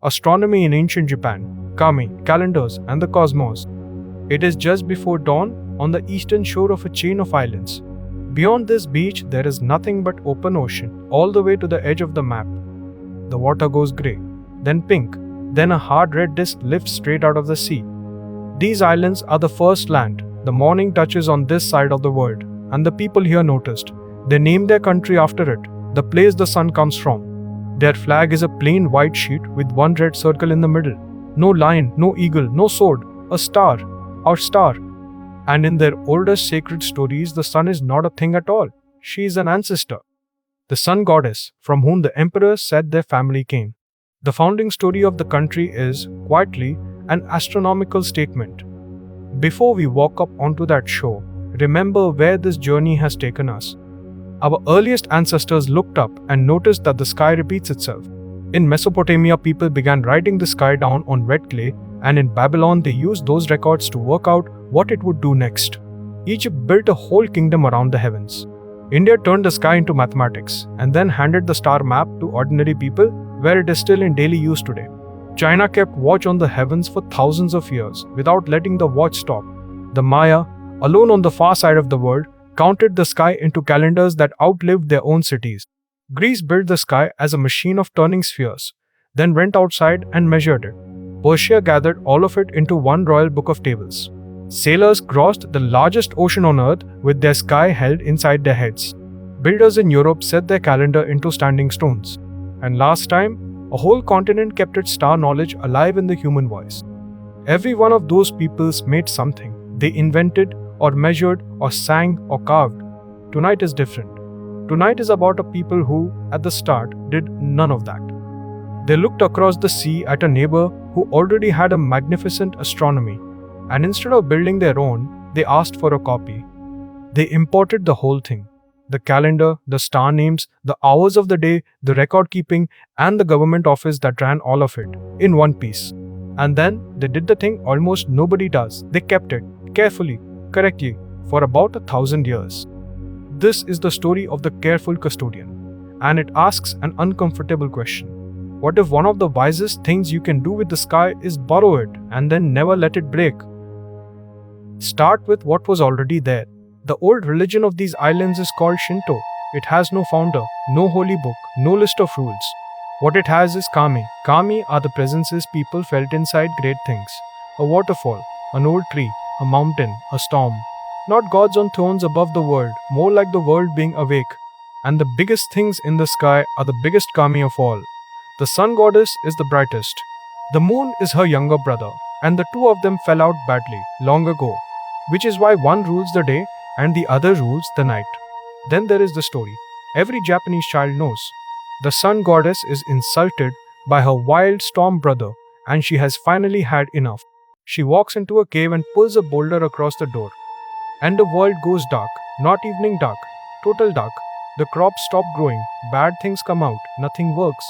astronomy in ancient Japan, kami, calendars, and the cosmos. It is just before dawn on the eastern shore of a chain of islands. Beyond this beach, there is nothing but open ocean, all the way to the edge of the map. The water goes grey, then pink, then a hard red disk lifts straight out of the sea. These islands are the first land the morning touches on this side of the world, and the people here noticed. They named their country after it, the place the sun comes from. Their flag is a plain white sheet with one red circle in the middle. No lion, no eagle, no sword, a star, our star. And in their oldest sacred stories, the sun is not a thing at all. She is an ancestor, the sun goddess from whom the emperors said their family came. The founding story of the country is, quietly, an astronomical statement. Before we walk up onto that shore, remember where this journey has taken us. Our earliest ancestors looked up and noticed that the sky repeats itself. In Mesopotamia, people began writing the sky down on red clay, and in Babylon, they used those records to work out what it would do next. Egypt built a whole kingdom around the heavens. India turned the sky into mathematics and then handed the star map to ordinary people, where it is still in daily use today. China kept watch on the heavens for thousands of years without letting the watch stop. The Maya, alone on the far side of the world, counted the sky into calendars that outlived their own cities. Greece built the sky as a machine of turning spheres, then went outside and measured it. Persia gathered all of it into one royal book of tables. Sailors crossed the largest ocean on earth with their sky held inside their heads. Builders in Europe set their calendar into standing stones. And last time, a whole continent kept its star knowledge alive in the human voice. Every one of those peoples made something. They invented, or measured, or sang, or carved. Tonight is different. Tonight is about a people who, at the start, did none of that. They looked across the sea at a neighbor who already had a magnificent astronomy, and instead of building their own, they asked for a copy. They imported the whole thing. The calendar, the star names, the hours of the day, the record keeping, and the government office that ran all of it, in one piece. And then, they did the thing almost nobody does. They kept it, carefully, correctly, for about 1,000 years. This is the story of the careful custodian. And it asks an uncomfortable question. What if one of the wisest things you can do with the sky is borrow it, and then never let it break? Start with what was already there. The old religion of these islands is called Shinto. It has no founder, no holy book, no list of rules. What it has is kami. Kami are the presences people felt inside great things. A waterfall, an old tree, a mountain, a storm. Not gods on thrones above the world, more like the world being awake. And the biggest things in the sky are the biggest kami of all. The sun goddess is the brightest. The moon is her younger brother, and the two of them fell out badly, long ago. Which is why one rules the day and the other rules the night. Then there is the story. Every Japanese child knows. The sun goddess is insulted by her wild storm brother, and she has finally had enough. She walks into a cave and pulls a boulder across the door. And the world goes dark, not evening dark, total dark. The crops stop growing, bad things come out, nothing works.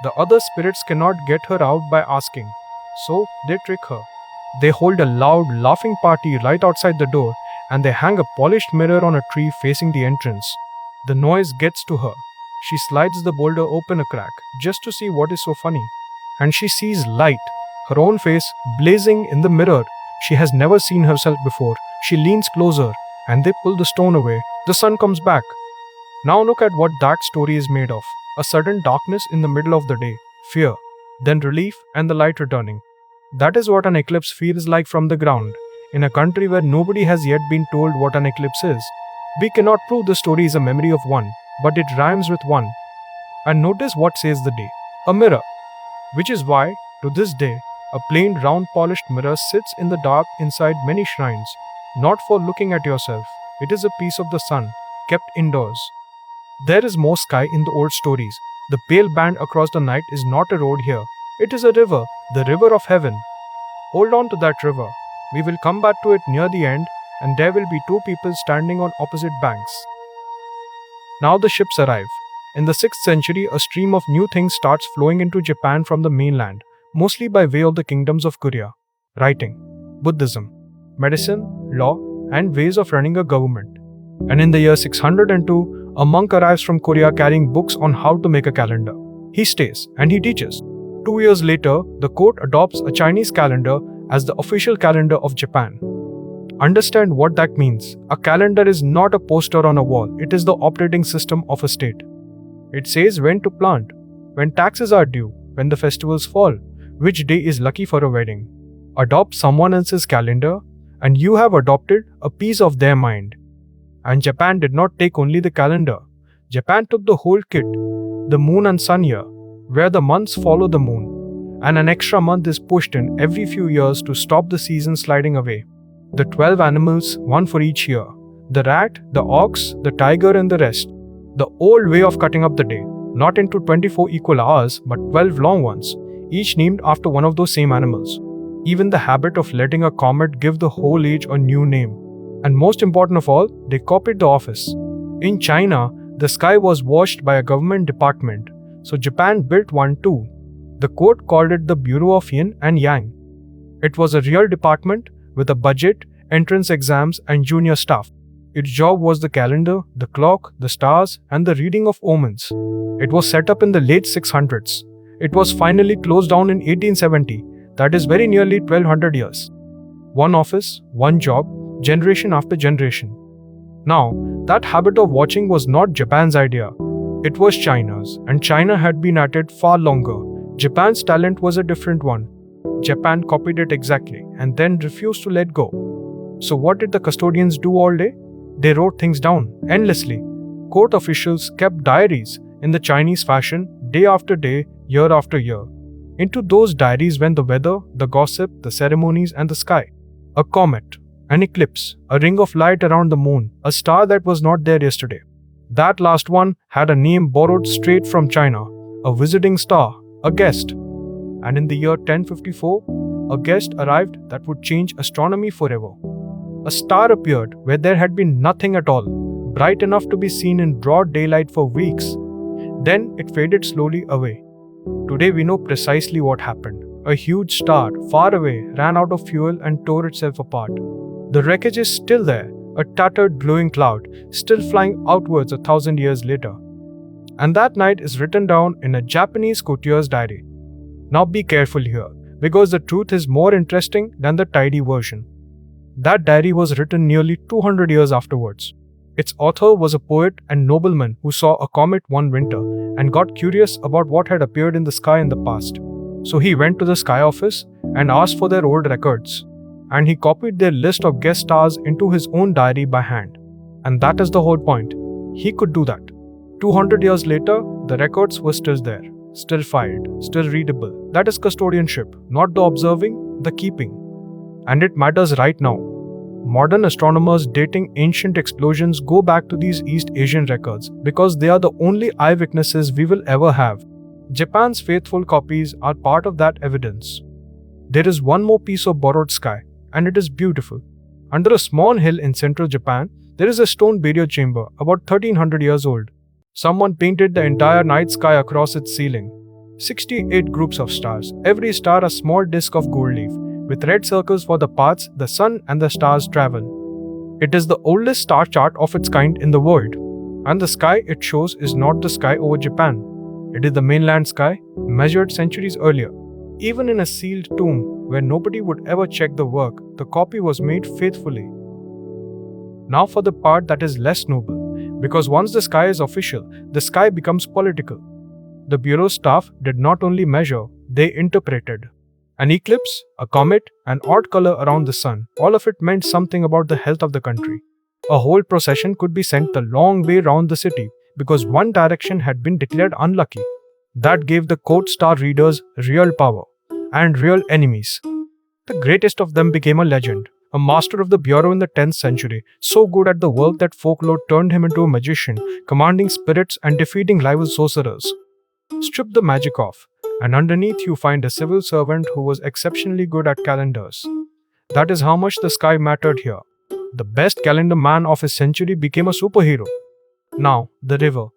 The other spirits cannot get her out by asking, so they trick her. They hold a loud, laughing party right outside the door, and they hang a polished mirror on a tree facing the entrance. The noise gets to her. She slides the boulder open a crack, just to see what is so funny. And she sees light, her own face blazing in the mirror. She has never seen herself before. She leans closer, and they pull the stone away. The sun comes back. Now look at what that story is made of. A sudden darkness in the middle of the day, fear, then relief and the light returning. That is what an eclipse feels like from the ground, in a country where nobody has yet been told what an eclipse is. We cannot prove the story is a memory of one, but it rhymes with one. And notice what says the day. A mirror. Which is why, to this day, a plain round polished mirror sits in the dark inside many shrines, not for looking at yourself. It is a piece of the sun, kept indoors. There is more sky in the old stories. The pale band across the night is not a road here. It is a river, the river of heaven. Hold on to that river. We will come back to it near the end, and there will be two people standing on opposite banks. Now the ships arrive. In the 6th century, a stream of new things starts flowing into Japan from the mainland, mostly by way of the kingdoms of Korea. Writing, Buddhism, medicine, law, and ways of running a government. And in the year 602, a monk arrives from Korea carrying books on how to make a calendar. He stays and he teaches. 2 years later, the court adopts a Chinese calendar as the official calendar of Japan. Understand what that means. A calendar is not a poster on a wall, it is the operating system of a state. It says when to plant, when taxes are due, when the festivals fall, which day is lucky for a wedding. Adopt someone else's calendar, and you have adopted a piece of their mind. And Japan did not take only the calendar. Japan took the whole kit, the moon and sun year, where the months follow the moon, and an extra month is pushed in every few years to stop the season sliding away. The 12 animals, one for each year. The rat, the ox, the tiger and the rest. The old way of cutting up the day, not into 24 equal hours but 12 long ones, each named after one of those same animals. Even the habit of letting a comet give the whole age a new name. And most important of all, they copied the office. In China, the sky was watched by a government department, so Japan built one too. The court called it the Bureau of Yin and Yang. It was a real department with a budget, entrance exams and junior staff. Its job was the calendar, the clock, the stars and the reading of omens. It was set up in the late 600s. It was finally closed down in 1870, that is very nearly 1200 years. One office, one job, generation after generation. Now, that habit of watching was not Japan's idea. It was China's, and China had been at it far longer. Japan's talent was a different one. Japan copied it exactly, and then refused to let go. So what did the custodians do all day? They wrote things down, endlessly. Court officials kept diaries, in the Chinese fashion, day after day, year after year. Into those diaries went the weather, the gossip, the ceremonies and the sky. A comet, an eclipse, a ring of light around the moon, a star that was not there yesterday. That last one had a name borrowed straight from China, a visiting star, a guest. And in the year 1054, a guest arrived that would change astronomy forever. A star appeared where there had been nothing at all, bright enough to be seen in broad daylight for weeks. Then it faded slowly away. Today we know precisely what happened. A huge star, far away, ran out of fuel and tore itself apart. The wreckage is still there, a tattered glowing cloud, still flying outwards 1,000 years later. And that night is written down in a Japanese courtier's diary. Now be careful here, because the truth is more interesting than the tidy version. That diary was written nearly 200 years afterwards. Its author was a poet and nobleman who saw a comet one winter and got curious about what had appeared in the sky in the past. So he went to the sky office and asked for their old records. And he copied their list of guest stars into his own diary by hand. And that is the whole point. He could do that. 200 years later, the records were still there, still filed, still readable. That is custodianship, not the observing, the keeping. And it matters right now. Modern astronomers dating ancient explosions go back to these East Asian records because they are the only eyewitnesses we will ever have. Japan's faithful copies are part of that evidence. There is one more piece of borrowed sky, and it is beautiful. Under a small hill in central Japan, there is a stone burial chamber about 1300 years old. Someone painted the entire night sky across its ceiling. 68 groups of stars, every star a small disk of gold leaf, with red circles for the paths the sun and the stars travel. It is the oldest star chart of its kind in the world, and the sky it shows is not the sky over Japan. It is the mainland sky, measured centuries earlier. Even in a sealed tomb, where nobody would ever check the work, the copy was made faithfully. Now for the part that is less noble, because once the sky is official, the sky becomes political. The Bureau staff did not only measure, they interpreted. An eclipse, a comet, an odd color around the sun, all of it meant something about the health of the country. A whole procession could be sent the long way round the city because one direction had been declared unlucky. That gave the court star readers real power and real enemies. The greatest of them became a legend, a master of the bureau in the 10th century, so good at the work that folklore turned him into a magician, commanding spirits and defeating rival sorcerers. Strip the magic off, and underneath you find a civil servant who was exceptionally good at calendars. That is how much the sky mattered here. The best calendar man of his century became a superhero. Now, the river.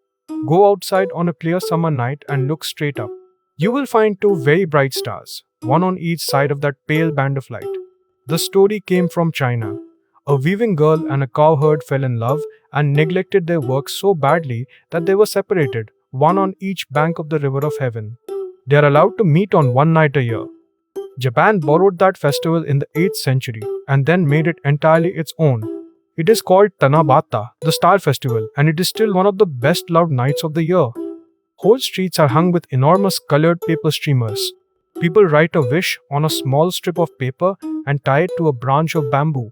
Go outside on a clear summer night and look straight up. You will find two very bright stars, one on each side of that pale band of light. The story came from China. A weaving girl and a cowherd fell in love and neglected their work so badly that they were separated, one on each bank of the river of heaven. They are allowed to meet on one night a year. Japan borrowed that festival in the 8th century and then made it entirely its own. It is called Tanabata, the Star Festival, and it is still one of the best loved nights of the year. Whole streets are hung with enormous colored paper streamers. People write a wish on a small strip of paper and tie it to a branch of bamboo.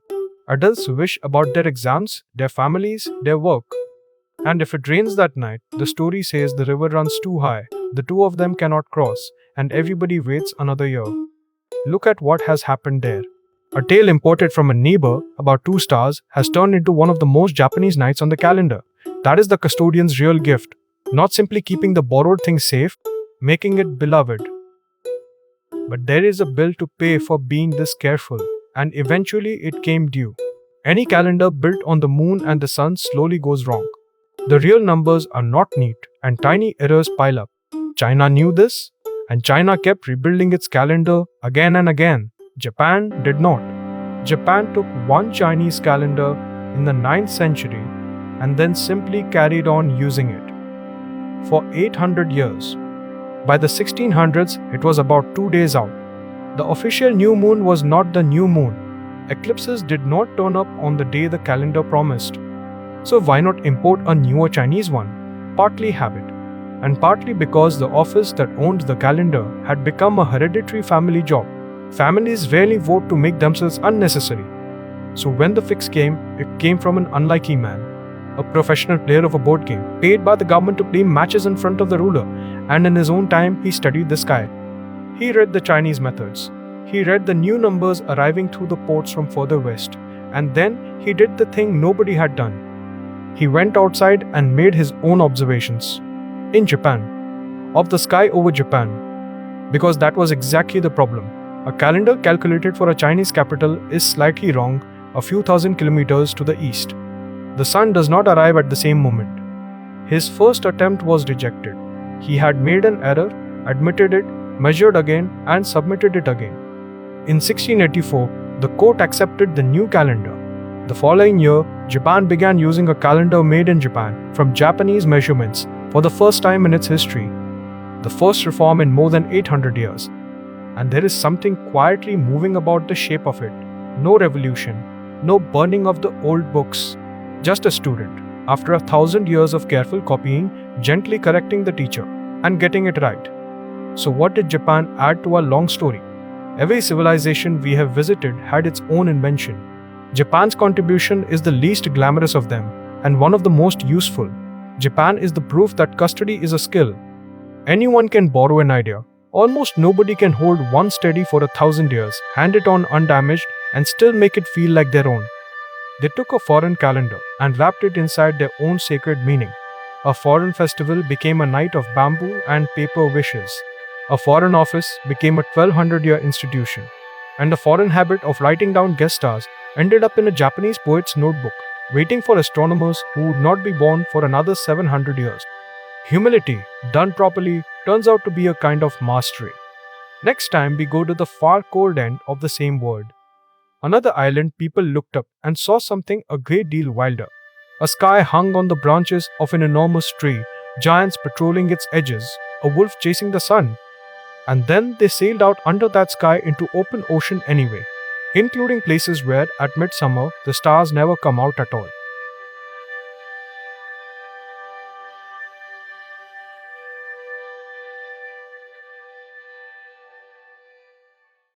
Adults wish about their exams, their families, their work. And if it rains that night, the story says the river runs too high, the two of them cannot cross, and everybody waits another year. Look at what has happened there. A tale imported from a neighbor, about 2 stars, has turned into one of the most Japanese nights on the calendar. That is the custodian's real gift, not simply keeping the borrowed things safe, making it beloved. But there is a bill to pay for being this careful, and eventually it came due. Any calendar built on the moon and the sun slowly goes wrong. The real numbers are not neat, and tiny errors pile up. China knew this, and China kept rebuilding its calendar again and again. Japan did not. Japan took one Chinese calendar in the 9th century and then simply carried on using it for 800 years. By the 1600s, it was about 2 days out. The official new moon was not the new moon. Eclipses did not turn up on the day the calendar promised. So why not import a newer Chinese one? Partly habit, and partly because the office that owned the calendar had become a hereditary family job. Families rarely vote to make themselves unnecessary. So when the fix came, it came from an unlucky man, a professional player of a board game, paid by the government to play matches in front of the ruler, and in his own time he studied the sky. He read the Chinese methods. He read the new numbers arriving through the ports from further west, and then he did the thing nobody had done. He went outside and made his own observations. In Japan. Of the sky over Japan. Because that was exactly the problem. A calendar calculated for a Chinese capital is slightly wrong a few thousand kilometers to the east. The sun does not arrive at the same moment. His first attempt was rejected. He had made an error, admitted it, measured again, and submitted it again. In 1684, the court accepted the new calendar. The following year, Japan began using a calendar made in Japan from Japanese measurements for the first time in its history. The first reform in more than 800 years. And there is something quietly moving about the shape of it. No revolution, no burning of the old books. Just a student, after 1,000 years of careful copying, gently correcting the teacher and getting it right. So what did Japan add to our long story? Every civilization we have visited had its own invention. Japan's contribution is the least glamorous of them, and one of the most useful. Japan is the proof that custody is a skill. Anyone can borrow an idea. Almost nobody can hold one steady for 1,000 years, hand it on undamaged, and still make it feel like their own. They took a foreign calendar and wrapped it inside their own sacred meaning. A foreign festival became a night of bamboo and paper wishes. A foreign office became a 1200-year institution. And the foreign habit of writing down guest stars ended up in a Japanese poet's notebook, waiting for astronomers who would not be born for another 700 years. Humility, done properly, turns out to be a kind of mastery. Next time we go to the far cold end of the same world. Another island, people looked up and saw something a great deal wilder. A sky hung on the branches of an enormous tree, giants patrolling its edges, a wolf chasing the sun. And then they sailed out under that sky into open ocean anyway, including places where, at midsummer, the stars never come out at all.